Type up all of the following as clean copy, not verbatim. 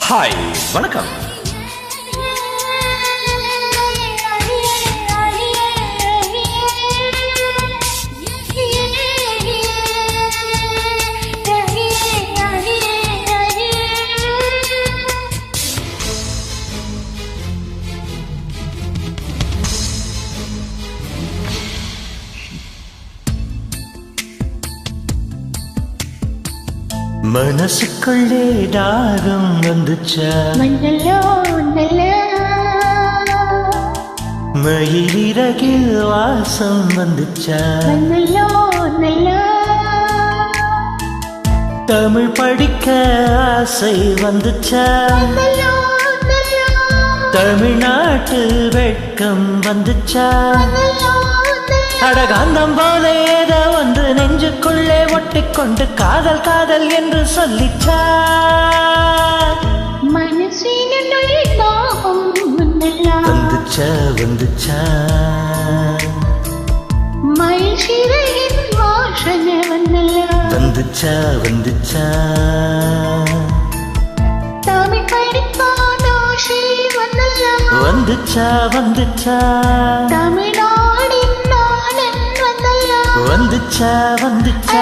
Hi வணக்கம். மனசுக்குள்ளே தாகம் வந்துச்சா, மயிலிறகில் வாசம் வந்துச்சா, தமிழ் படிக்க ஆசை வந்துச்சா, தமிழ்நாட்டு வெட்கம் வந்துச்சா, அடகாந்தம் போல ஏதோ ஒன்று நெஞ்சுக்குள்ளே ஒட்டிக்கொண்டு காதல் காதல் என்று சொல்லிச்சா, வந்துச்சா வந்துச்சா, வந்துச்சா வந்துச்சா, வந்துச்சா வந்துச்சா, வந்துச்சா வந்துச்சா,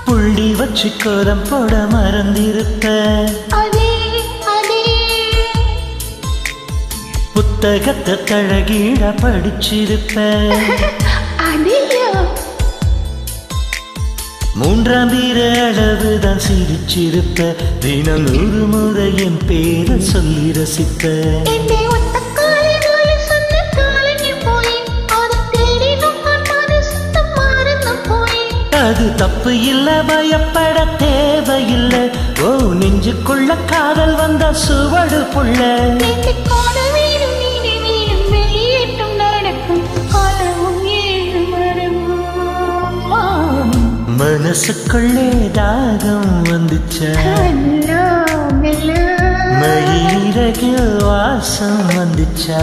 புள்ளி வச்சு கோலம் போட மறந்திருப்ப, புத்தகத்தை தழகீட படிச்சிருப்ப, மூன்றாம் வீர அளவுதான் சிரிச்சிருப்ப, தினம் 100 முறை என் பேரை சொல்லி ரசிப்ப, அது தப்பு இல்ல, பயப்பட தேவையில்லை, ஓ நெஞ்சுக்குள்ள காதல் வந்த சுவடு புள்ள, மனசுக்குள்ளே தாகம் வந்துச்சா, மயிலிறகில் வாசம் வந்துச்சா,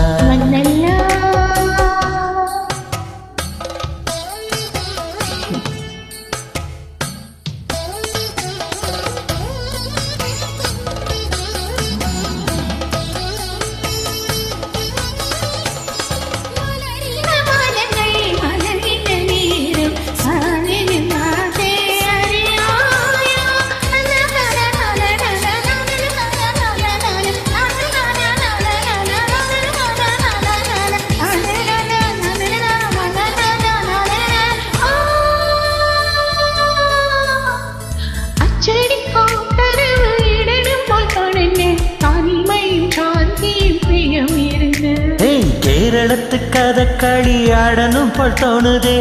கேரளத்து கதக்களி ஆடனும் போல் தோணுதே,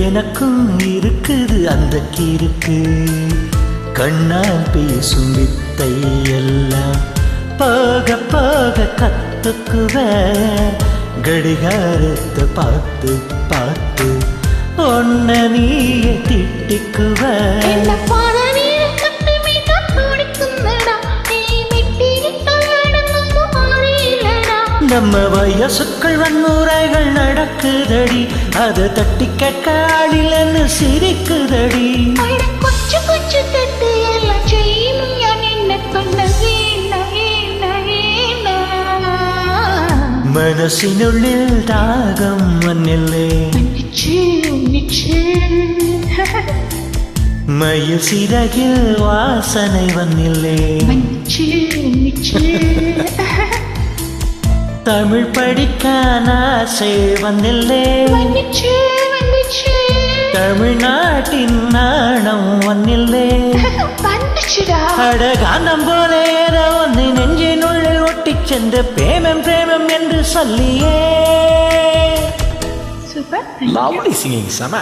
எனக்கும் இருக்குது அந்த கிறுக்கு, கண்ணால் பேசும் வித்தை எல்லாம் போக போக கத்துக்குவ, கடிகாரத்தை பார்த்து பார்த்து ஒன்ன நீயே திட்டிக்குவ, நம்ம வயசுக்கள் வன்முறைகள் நடக்குதடி, அதை தட்டி கேட்க ஆளிலன்னு சிரிக்குதடி, மனசினுள்ளில் தாகம் வன்னில்லே, மயில் சிறகில் வாசனை வன்னில்லே, தமிழ் படிக்க ஆசை வந்தில்லே, தமிழ்நாட்டின் நாணம் ஒன்னில்லே வந்துச்சுடா. அட காந்தம் போல ஏதோ ஒன்று நெஞ்சினுள்ளில் ஒட்டிச் சென்று பிரேமம் பிரேமம் என்று சொல்லியே. சூப்பர். லவ்லி சிங்கிங் செம.